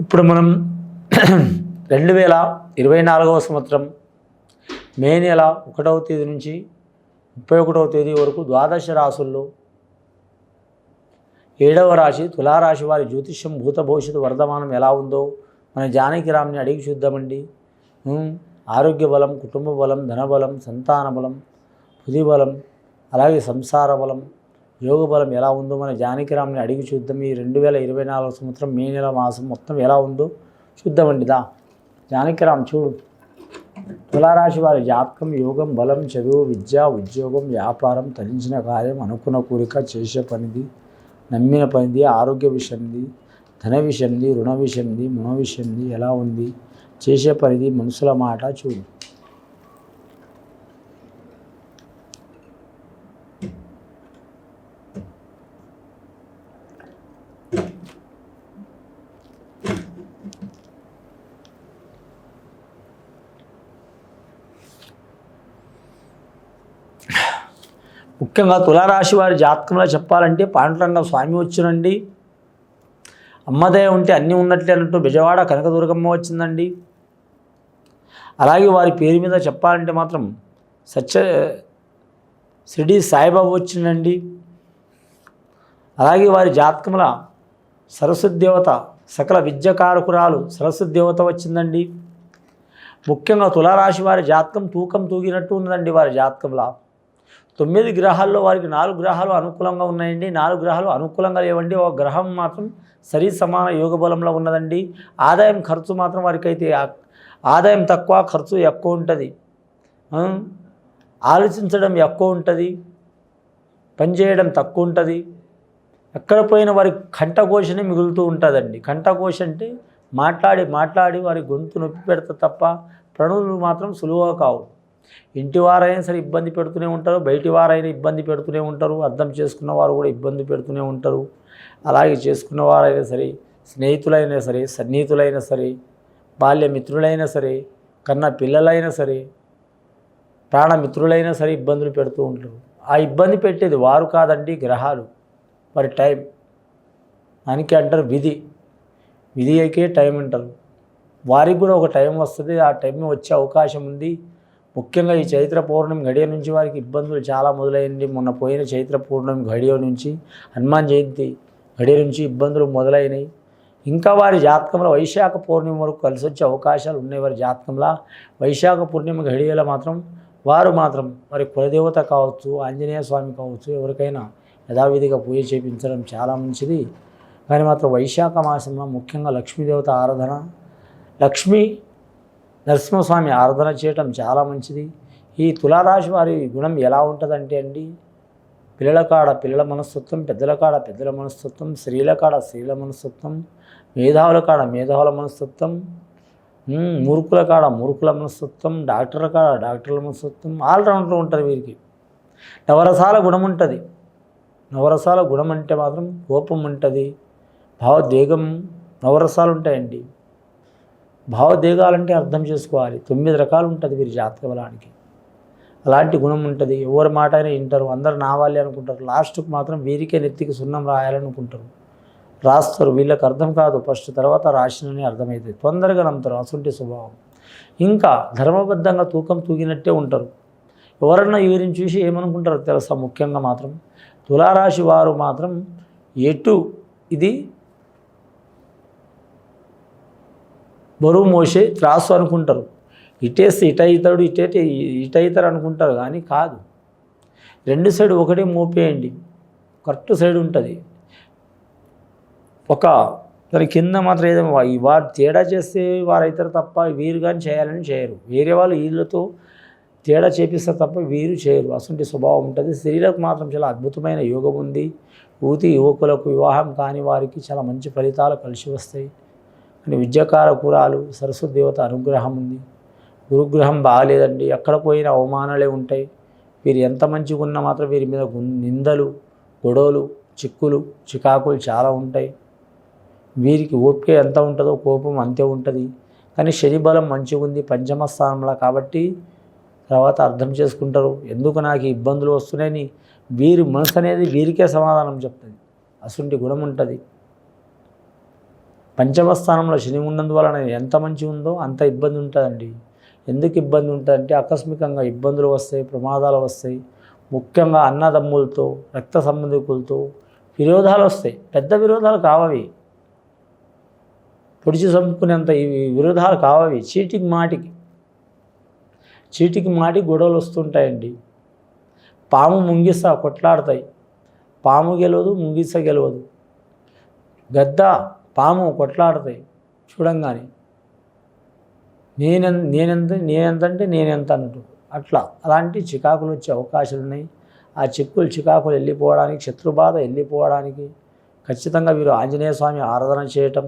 ఇప్పుడు మనం 2024వ సంవత్సరం మే నెల 1వ తేదీ నుంచి 31వ తేదీ వరకు ద్వాదశ రాశుల్లో 7వ రాశి తులారాశి వారి జ్యోతిష్యం భూత భవిష్యత్తు వర్ధమానం ఎలా ఉందో మన జానకిరామ్ని అడిగి చూద్దామండి. ఆరోగ్య బలం, కుటుంబ బలం, ధనబలం, సంతాన బలం, బుద్ధి బలం, అలాగే సంసార బలం, యోగ బలం ఎలా ఉందో మన జానకిరామ్ని అడిగి చూద్దాం. ఈ 2024 సంవత్సరం మే నెల మాసం మొత్తం ఎలా ఉందో చూద్దామండి. జానకిరామ్ చూడు. తులారాశి వారి జాతకం యోగం, బలం, చదువు, విద్య, ఉద్యోగం, వ్యాపారం, తరించిన కార్యం, అనుకున్న కోరిక, చేసే పనిది, నమ్మిన పనిది, ఆరోగ్య విషయంది, ధన విషయంది, రుణ విషయంది, మున విషయంది ఎలా ఉంది, చేసే పనిది, మనుషుల మాట చూడు. ముఖ్యంగా తులారాశి వారి జాతకంలో చెప్పాలంటే పాండురంగ స్వామి వచ్చినండి. అమ్మదయ ఉంటే అన్నీ ఉన్నట్లే అన్నట్టు బెజవాడ కనకదుర్గమ్మ వచ్చిందండి. అలాగే వారి పేరు మీద చెప్పాలంటే మాత్రం షిరిడి సాయిబాబా వచ్చిందండి. అలాగే వారి జాతకంలో సరస్వతి దేవత, సకల విద్యకారకురాలు సరస్వతి దేవత వచ్చిందండి. ముఖ్యంగా తులారాశి వారి జాతకం తూకం తూగినట్టు ఉందండి. వారి జాతకంలో 9 గ్రహాల్లో వారికి 4 గ్రహాలు అనుకూలంగా ఉన్నాయండి. 4 గ్రహాలు అనుకూలంగా లేవండి. ఒక గ్రహం మాత్రం సరి సమాన యోగ బలంలో ఉన్నదండి. ఆదాయం ఖర్చు మాత్రం వారికి అయితే ఆదాయం తక్కువ, ఖర్చు ఎక్కువ ఉంటుంది. ఆలోచించడం ఎక్కువ ఉంటుంది, పనిచేయడం తక్కువ ఉంటుంది. ఎక్కడ పోయిన వారికి కంఠఘోషనే మిగులుతూ ఉంటుందండి. కంఠఘోష అంటే మాట్లాడి వారి గొంతు నొప్పి పెడతా తప్ప పనులు మాత్రం సులువుగా కావు. ఇంటి వారైనా సరే ఇబ్బంది పెడుతూనే ఉంటారు, బయటి వారైనా ఇబ్బంది పెడుతూనే ఉంటారు, అర్థం చేసుకున్న వారు కూడా ఇబ్బంది పెడుతూనే ఉంటారు. అలాగే చేసుకున్న వారైనా సరే, స్నేహితులైనా సరే, సన్నిహితులైనా సరే, బాల్యమిత్రులైనా సరే, కన్న పిల్లలైనా సరే, ప్రాణమిత్రులైనా సరే ఇబ్బందులు పెడుతూ ఉంటారు. ఆ ఇబ్బంది పెట్టేది వారు కాదండి, గ్రహాలు. వారి టైం దానికి అంటారు విధి అయితే టైం అంటారు. వారికి కూడా ఒక టైం వస్తుంది, ఆ టైం వచ్చే అవకాశం ఉంది. ముఖ్యంగా ఈ చైత్ర పౌర్ణమి గడియ నుంచి వారికి ఇబ్బందులు చాలా మొదలైంది. మొన్న పోయిన చైత్ర పౌర్ణమి గడియ నుంచి హనుమాన్ జయంతి గడియ నుంచి ఇబ్బందులు మొదలైనవి. ఇంకా వారి జాతకంలో వైశాఖ పౌర్ణమి వరకు కలిసి వచ్చే అవకాశాలు ఉన్నాయి. వారి జాతకంలో వైశాఖ పూర్ణిమ గడియలో మాత్రం వారి కులదేవత కావచ్చు, ఆంజనేయ స్వామి కావచ్చు, ఎవరికైనా యథావిధిగా పూజ చేయించడం చాలా మంచిది. కానీ మాత్రం వైశాఖ మాసంలో ముఖ్యంగా లక్ష్మీదేవత ఆరాధన, లక్ష్మీ నరసింహస్వామి ఆరాధన చేయటం చాలా మంచిది. ఈ తులారాశి వారి గుణం ఎలా ఉంటుందంటే అండి, పిల్లల కాడ పిల్లల మనస్తత్వం, పెద్దల కాడ పెద్దల మనస్తత్వం, స్త్రీల కాడ స్త్రీల మనస్తత్వం, మేధావుల కాడ మేధావుల మనస్తత్వం, మూర్ఖుల కాడ మూర్ఖుల మనస్తత్వం, డాక్టర్ల కాడ డాక్టర్ల మనస్తత్వం, ఆల్రౌండర్ ఉంటుంది వీరికి. నవరసాల గుణం ఉంటుంది. నవరసాల గుణం అంటే మాత్రం కోపం ఉంటుంది, భావోద్వేగం, నవరసాలు ఉంటాయండి. భావోద్వేగాలంటే అర్థం చేసుకోవాలి. 9 రకాలు ఉంటుంది వీరి జాతక బలానికి. అలాంటి గుణం ఉంటుంది. ఎవరి మాట అయినా వింటారు, అందరు నా వాళ్ళే అనుకుంటారు. లాస్ట్కి మాత్రం వీరికే నెత్తికి సున్నం రాయాలనుకుంటారు, రాస్తారు. వీళ్ళకి అర్థం కాదు, ఫస్ట్ తర్వాత రాసినని అర్థమవుతుంది. తొందరగా నమ్ముతారు, అసంటి స్వభావం. ఇంకా ధర్మబద్ధంగా తూకం తూగినట్టే ఉంటారు. ఎవరన్నా వీరిని చూసి ఏమనుకుంటారో తెలుసా? ముఖ్యంగా మాత్రం తులారాశి వారు మాత్రం ఇది బరువు మోసే త్రాసు అనుకుంటారు. ఇటేస్తే ఇటవుతాడు, ఇటవుతారు అనుకుంటారు. కానీ కాదు, 2 సైడ్ ఒకటే మోపేయండి, కరెక్ట్ సైడ్ ఉంటుంది. దాని కింద మాత్రం ఏదో వారు తేడా చేస్తే వారు అవుతారు తప్ప వీరు కానీ చేయాలని చేయరు. వేరే వాళ్ళు వీళ్ళతో తేడా చేపిస్తారు తప్ప వీరు చేయరు. అసలు స్వభావం ఉంటుంది. స్త్రీలకు మాత్రం చాలా అద్భుతమైన యోగం ఉంది. యువకులకు వివాహం కాని వారికి చాలా మంచి ఫలితాలు కలిసి వస్తాయి. అని విద్యాకారకురాలు సరస్వతి దేవత అనుగ్రహం ఉంది. గురుగ్రహం బాగాలేదండి, ఎక్కడ పోయినా అవమానాలే ఉంటాయి. వీరు ఎంత మంచిగా ఉన్నా మాత్రం వీరి మీద నిందలు, గొడవలు, చిక్కులు, చికాకులు చాలా ఉంటాయి. వీరికి ఓపిక ఎంత ఉంటుందో కోపం అంతే ఉంటుంది. కానీ శని బలం మంచిగా ఉంది పంచమ స్థానంలో, కాబట్టి తర్వాత అర్థం చేసుకుంటారు ఎందుకు నాకు ఇబ్బందులు వస్తున్నాయని. వీరి మనసు అనేది వీరికే సమాధానం చెప్తుంది. అసుంటి గుణం ఉంటుంది. పంచమ స్థానంలో శని ఉన్నందువలన ఎంత మంచి ఉందో అంత ఇబ్బంది ఉంటుందండి. ఎందుకు ఇబ్బంది ఉంటుందంటే ఆకస్మికంగా ఇబ్బందులు వస్తాయి, ప్రమాదాలు వస్తాయి. ముఖ్యంగా అన్నదమ్ములతో, రక్త సంబంధికులతో విరోధాలు వస్తాయి. పెద్ద విరోధాలు కావవి, పొడిచి చంపుకునేంత ఈ విరోధాలు కావవి. చీటికి మాటికి గొడవలు వస్తుంటాయండి. పాము ముంగిస కొట్లాడతాయి. పాము గెలవదు, ముంగిస గెలవదు. గద్ద పాము కొట్లాడతాయి చూడంగానే. నేనెంత అంటే నేనెంత అన్నట్టు అట్లా అలాంటి చికాకులు వచ్చే అవకాశాలు ఉన్నాయి. ఆ చికాకులు వెళ్ళిపోవడానికి, శత్రుబాధ వెళ్ళిపోవడానికి ఖచ్చితంగా వీరు ఆంజనేయ స్వామి ఆరాధన చేయటం,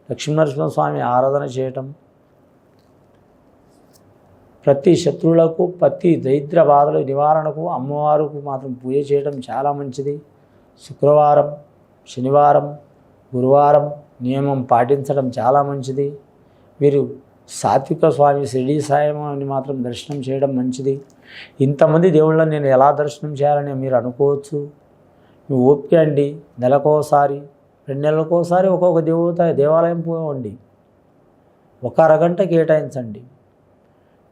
లక్ష్మీనరసింహ స్వామి ఆరాధన చేయటం, ప్రతి శత్రువులకు, ప్రతి దరిద్ర బాధల నివారణకు అమ్మవారికి మాత్రం పూజ చేయడం చాలా మంచిది. శుక్రవారం, శనివారం, గురువారం నియమం పాటించడం చాలా మంచిది. మీరు సాత్విక స్వామి షిరిడి సాయిని మాత్రం దర్శనం చేయడం మంచిది. ఇంతమంది దేవుళ్ళని నేను ఎలా దర్శనం చేయాలని మీరు అనుకోవచ్చు. మీ ఓపిక అండి. నెలకోసారి, 2 నెలలకోసారి ఒక్కొక్క దేవాలయం పోవండి. ఒక అరగంట కేటాయించండి.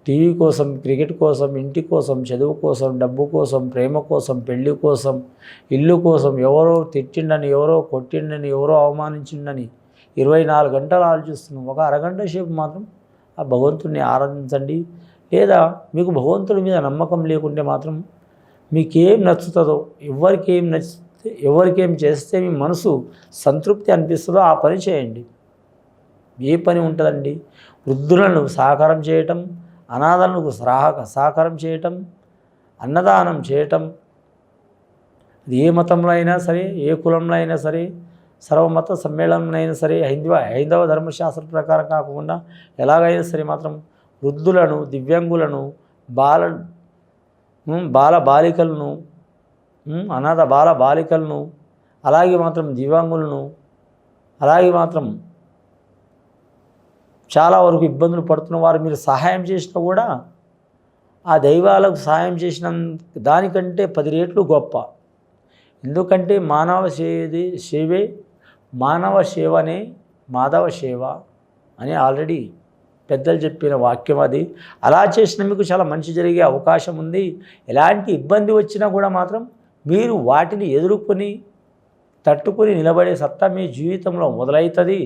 టీవీ కోసం, క్రికెట్ కోసం, ఇంటి కోసం, చదువు కోసం, డబ్బు కోసం, ప్రేమ కోసం, పెళ్లి కోసం, ఇల్లు కోసం, ఎవరో తిట్టిండని, ఎవరో కొట్టిండని, ఎవరో అవమానించిండని 24 గంటలు ఆలోచిస్తున్నాం. ఒక అరగంట సేపు మాత్రం ఆ భగవంతుడిని ఆరాధించండి. లేదా మీకు భగవంతుడి మీద నమ్మకం లేకుంటే మాత్రం మీకేం నచ్చుతుందో, ఎవరికేం చేస్తే మీ మనసు సంతృప్తి అనిపిస్తుందో ఆ పని చేయండి. ఏ పని ఉంటుందండి? వృద్ధులను సహకారం చేయటం, అనాథలకు సహకారం చేయటం, అన్నదానం చేయటం. అది ఏ మతంలో అయినా సరే, ఏ కులంలో అయినా సరే, సర్వమత సమ్మేళనంలో అయినా సరే, హైందవ ధర్మశాస్త్ర ప్రకారం కాకుండా ఎలాగైనా సరే మాత్రం వృద్ధులను, దివ్యాంగులను, బాలికలను, అనాథ బాలికలను, అలాగే మాత్రం దివ్యాంగులను, అలాగే మాత్రం చాలా వరకు ఇబ్బందులు పడుతున్న వారు మీరు సహాయం చేసినా కూడా ఆ దైవాలకు సహాయం చేసిన దానికంటే 10 రెట్లు గొప్ప. ఎందుకంటే మానవ సేవనే మాధవ సేవ అని ఆల్రెడీ పెద్దలు చెప్పిన వాక్యం అది. అలా చేసిన మీకు చాలా మంచి జరిగే అవకాశం ఉంది. ఎలాంటి ఇబ్బంది వచ్చినా కూడా మాత్రం మీరు వాటిని ఎదుర్కొని తట్టుకొని నిలబడే సత్తా మీ జీవితంలో మొదలవుతుంది.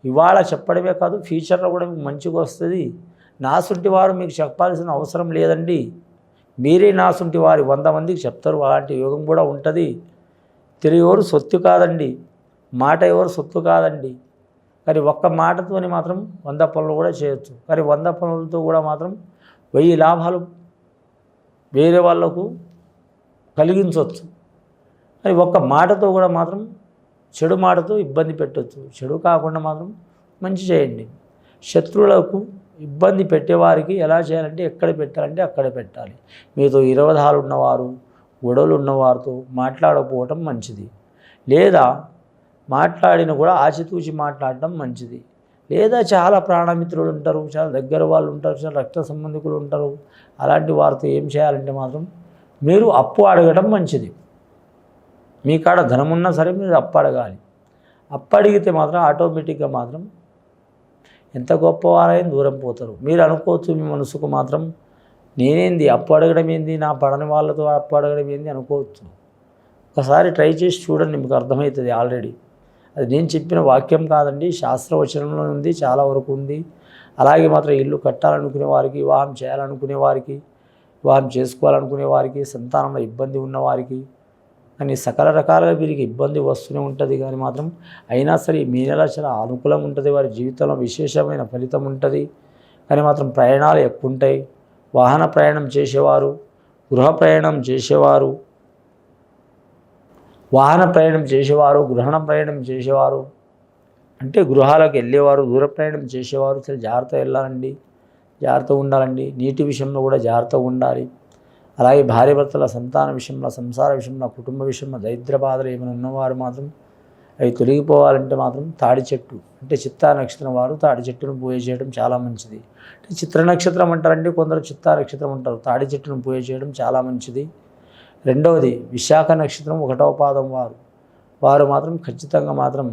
ఇవాళ చెప్పడమే కాదు, ఫ్యూచర్లో కూడా మీకు మంచిగా వస్తుంది. నాసుంటి వారు మీకు చెప్పాల్సిన అవసరం లేదండి. మీరే నాసుంటి వారి 100 మందికి చెప్తారు. అలాంటి యోగం కూడా ఉంటుంది. తెలియవరు సొత్తు కాదండి, మాట ఎవరు సొత్తు కాదండి. కానీ ఒక్క మాటతోని మాత్రం 100 పనులు కూడా చేయొచ్చు. కానీ 100 పనులతో కూడా మాత్రం 1000 లాభాలు వేరే వాళ్లకు కలిగించవచ్చు. కానీ ఒక్క మాటతో కూడా మాత్రం చెడు మాటతో ఇబ్బంది పెట్టవచ్చు. చెడు కాకుండా మాత్రం మంచి చేయండి. శత్రువులకు ఇబ్బంది పెట్టేవారికి ఎలా చేయాలంటే ఎక్కడ పెట్టాలంటే అక్కడ పెట్టాలి. మీతో 20 ఉన్నవారు, గొడవలు ఉన్నవారితో మాట్లాడకపోవటం మంచిది. లేదా మాట్లాడిన కూడా ఆచితూచి మాట్లాడటం మంచిది. లేదా చాలా ప్రాణమిత్రులు ఉంటారు, చాలా దగ్గర వాళ్ళు ఉంటారు, చాలా రక్త సంబంధికులు ఉంటారు. అలాంటి వారితో ఏం చేయాలంటే మాత్రం మీరు అప్పు అడగటం మంచిది. మీ కాడ ధనం ఉన్నా సరే మీరు అప్పు అడగాలి. అప్పు అడిగితే మాత్రం ఆటోమేటిక్గా మాత్రం ఎంత గొప్పవారైనా దూరం పోతారు. మీరు అనుకోవచ్చు మీ మనసుకు మాత్రం నేనేంది అప్పు అడగడం ఏంది, నా పడని వాళ్ళతో అప్పు అడగడం ఏంది అనుకోవచ్చు. ఒకసారి ట్రై చేసి చూడండి, మీకు అర్థమవుతుంది. ఆల్రెడీ అది నేను చెప్పిన వాక్యం కాదండి, శాస్త్రవచనంలో ఉంది, చాలా వరకు ఉంది. అలాగే మాత్రం ఇల్లు కట్టాలనుకునే వారికి, వివాహం చేయాలనుకునే వారికి, వివాహం చేసుకోవాలనుకునే వారికి, సంతానంలో ఇబ్బంది ఉన్నవారికి అని సకల రకాలుగా వీరికి ఇబ్బంది వస్తూనే ఉంటుంది. కానీ మాత్రం అయినా సరే మీ నెల చాలా అనుకూలం ఉంటుంది. వారి జీవితంలో విశేషమైన ఫలితం ఉంటుంది. కానీ మాత్రం ప్రయాణాలు ఎక్కువ ఉంటాయి. వాహన ప్రయాణం చేసేవారు, గృహ ప్రయాణం చేసేవారు, గృహణ ప్రయాణం చేసేవారు అంటే గృహాలకు వెళ్ళేవారు, దూర ప్రయాణం చేసేవారు చాలా జాగ్రత్తగా వెళ్ళాలండి, జాగ్రత్తగా ఉండాలండి. నీటి విషయంలో కూడా జాగ్రత్తగా ఉండాలి. అలాగే భార్యాభర్తల సంతాన విషయంలో, సంసార విషయంలో, కుటుంబ విషయంలో దరిద్ర బాధలు ఏమైనా ఉన్నవారు మాత్రం అవి తొలగిపోవాలంటే మాత్రం తాడి చెట్టు అంటే చిత్తా నక్షత్రం వారు తాడి చెట్టును పూజ చేయడం చాలా మంచిది. అంటే చిత్ర నక్షత్రం అంటారండి, కొందరు చిత్తా నక్షత్రం అంటారు. తాడి చెట్టును పూజ చేయడం చాలా మంచిది. రెండవది విశాఖ నక్షత్రం 1వ పాదం వారు మాత్రం ఖచ్చితంగా మాత్రం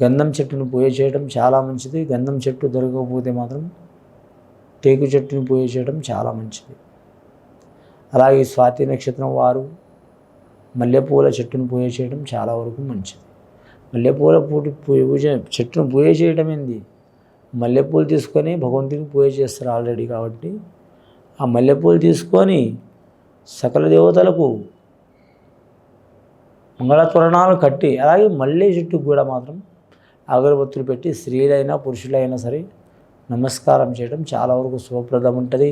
గంధం చెట్టును పూజ చేయడం చాలా మంచిది. గంధం చెట్టు దొరకకపోతే మాత్రం టేకు చెట్టుని పూజ చేయడం చాలా మంచిది. అలాగే స్వాతి నక్షత్రం వారు మల్లెపూల చెట్టును పూజ చేయడం చాలా వరకు మంచిది. మల్లెపూల పూజ చెట్టును పూజ చేయడం ఏంది, మల్లెపూలు తీసుకొని భగవంతునికి పూజ చేస్తారు ఆల్రెడీ. కాబట్టి ఆ మల్లెపూలు తీసుకొని సకల దేవతలకు మంగళతోరణాలు కట్టి, అలాగే మల్లె చెట్టుకు కూడా మాత్రం అగరబత్తులు పెట్టి స్త్రీలైనా పురుషులైనా సరే నమస్కారం చేయడం చాలా వరకు శుభప్రదం ఉంటుంది.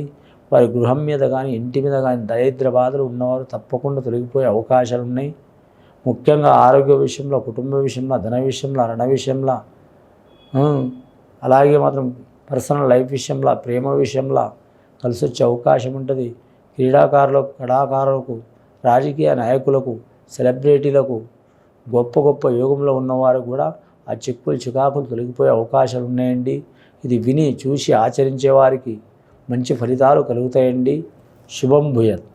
వారి గృహం మీద కానీ ఇంటి మీద కానీ దరిద్ర బాధలు ఉన్నవారు తప్పకుండా తొలగిపోయే అవకాశాలు ఉన్నాయి. ముఖ్యంగా ఆరోగ్య విషయంలో, కుటుంబ విషయంలో, ధన విషయంలో, రుణ విషయంలో, అలాగే మాత్రం పర్సనల్ లైఫ్ విషయంలో, ప్రేమ విషయంలో కలిసి వచ్చే అవకాశం ఉంటుంది. క్రీడాకారులకు, కళాకారులకు, రాజకీయ నాయకులకు, సెలబ్రిటీలకు, గొప్ప గొప్ప యోగంలో ఉన్నవారు కూడా ఆ చిక్కులు చికాకులు తొలగిపోయే అవకాశాలు ఉన్నాయండి. ఇది విని చూసి ఆచరించే వారికి మంచి ఫలితాలు కలుగుతాయండి. శుభం భూయత్.